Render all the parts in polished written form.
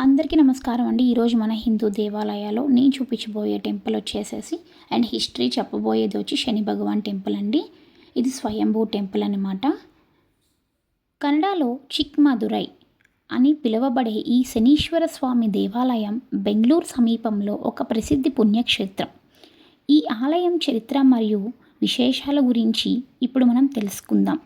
అందరికీ నమస్కారం అండి. ఈరోజు మన హిందూ దేవాలయాల్లో నేను చూపించబోయే టెంపుల్ వచ్చేసేసి అండ్ హిస్టరీ చెప్పబోయేది వచ్చి శని భగవాన్ టెంపుల్ అండి. ఇది స్వయంభూ టెంపుల్ అన్నమాట. కన్నడలో చిక్మదురై అని పిలువబడే ఈ శనీశ్వర స్వామి దేవాలయం బెంగళూరు సమీపంలో ఒక ప్రసిద్ధి పుణ్యక్షేత్రం. ఈ ఆలయం చరిత్ర మరియు విశేషాల గురించి ఇప్పుడు మనం తెలుసుకుందాం.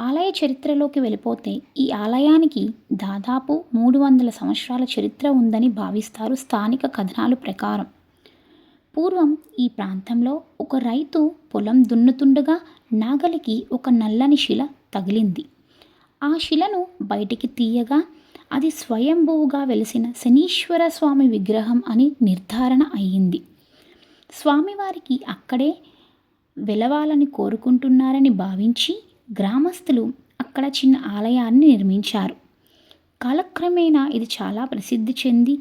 ఆలయ చరిత్రలోకి వెళ్ళిపోతే ఈ ఆలయానికి దాదాపు 300 సంవత్సరాల చరిత్ర ఉందని భావిస్తారు స్థానిక కథనాల ప్రకారం. పూర్వం ఈ ప్రాంతంలో ఒక రైతు పొలం దున్నుతుండగా నాగలికి ఒక నల్లని శిల తగిలింది. ఆ శిలను బయటికి తీయగా అది స్వయంభువుగా వెలిసిన శనీశ్వర స్వామి విగ్రహం అని నిర్ధారణ అయ్యింది. స్వామివారికి అక్కడే వెలవాలని కోరుకుంటున్నారని భావించి గ్రామస్తులు అక్కడ చిన్న ఆలయాన్ని నిర్మించారు. కాలక్రమేణా ఇది చాలా ప్రసిద్ధి చెంది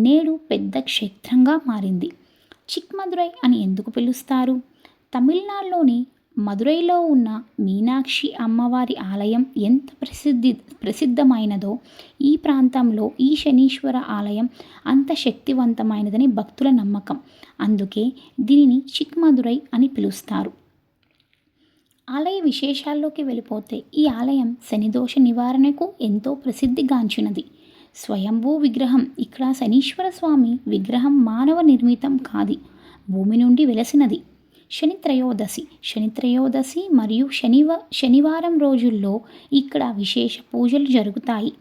నేడు పెద్ద క్షేత్రంగా మారింది. చిక్మదురై అని ఎందుకు పిలుస్తారు? తమిళనాడులోని మదురైలో ఉన్న మీనాక్షి అమ్మవారి ఆలయం ఎంత ప్రసిద్ధమైనదో ఈ ప్రాంతంలో ఈ శనీశ్వర ఆలయం అంత శక్తివంతమైనదని భక్తుల నమ్మకం. అందుకే దీనిని చిక్మదురై అని పిలుస్తారు. ఆలయ విశేషాల్లోకి వెళ్ళిపోతే ఈ ఆలయం శనిదోష నివారణకు ఎంతో ప్రసిద్ధిగాంచినది. స్వయంభూ విగ్రహం. ఇక్కడ శనీశ్వర స్వామి విగ్రహం మానవ నిర్మితం కాది, భూమి నుండి వెలసినది. శనిత్రయోదశి మరియు శనివారం రోజుల్లో ఇక్కడ విశేష పూజలు జరుగుతాయి.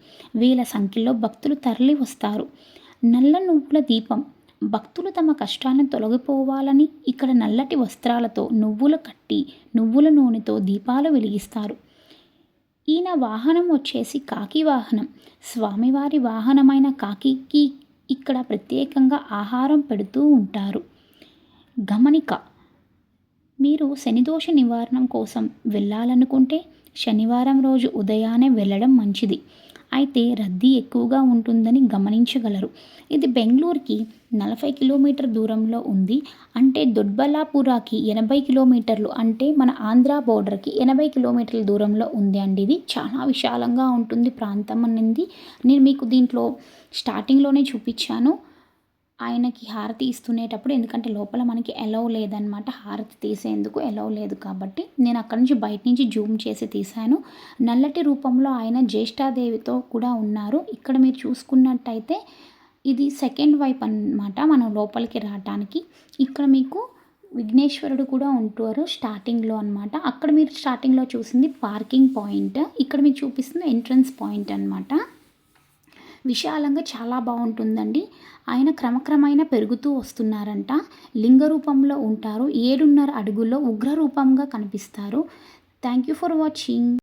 వేల సంఖ్యలో భక్తులు తరలి వస్తారు. నల్ల నువ్వుల దీపం. భక్తులు తమ కష్టాలను తొలగిపోవాలని ఇక్కడ నల్లటి వస్త్రాలతో నువ్వులు కట్టి నువ్వుల నూనెతో దీపాలు వెలిగిస్తారు. ఈయన వాహనం వచ్చేసి కాకి వాహనం. స్వామివారి వాహనమైన కాకికి ఇక్కడ ప్రత్యేకంగా ఆహారం పెడుతూ ఉంటారు. గమనిక: మీరు శనిదోష నివారణం కోసం వెళ్ళాలనుకుంటే శనివారం రోజు ఉదయాన్నే వెళ్ళడం మంచిది. అయితే రద్దీ ఎక్కువగా ఉంటుందని గమనించగలరు. ఇది బెంగళూరుకి 40 కిలోమీటర్ దూరంలో ఉంది. అంటే దొడ్బల్లాపురాకి 80 కిలోమీటర్లు, అంటే మన ఆంధ్ర బోర్డర్కి 80 కిలోమీటర్ల దూరంలో ఉంది అండి. ఇది చాలా విశాలంగా ఉంటుంది ప్రాంతం అనేది. నేను మీకు దీంట్లో స్టార్టింగ్లోనే చూపించాను ఆయనకి హారతి ఇస్తునేటప్పుడు, ఎందుకంటే లోపల మనకి ఎలౌ లేదనమాట, హారతి తీసేందుకు ఎలౌ లేదు కాబట్టి నేను అక్కడి నుంచి బయట నుంచి జూమ్ చేసి తీశాను. నల్లటి రూపంలో ఆయన జ్యేష్ఠాదేవితో కూడా ఉన్నారు. ఇక్కడ మీరు చూసుకున్నట్టయితే ఇది సెకండ్ వైపు అన్నమాట మనం లోపలికి రావటానికి. ఇక్కడ మీకు విఘ్నేశ్వరుడు కూడా ఉంటారు స్టార్టింగ్లో అనమాట. అక్కడ మీరు స్టార్టింగ్లో చూసింది పార్కింగ్ పాయింట్, ఇక్కడ మీకు చూపిస్తుంది ఎంట్రన్స్ పాయింట్ అనమాట. విశాలంగా చాలా బాగుంటుందండి. ఆయన క్రమక్రమంగా పెరుగుతూ వస్తున్నారంట. లింగ రూపంలో ఉంటారు. 7.5 అడుగుల్లో ఉగ్ర రూపంగా కనిపిస్తారు. Thank you for watching.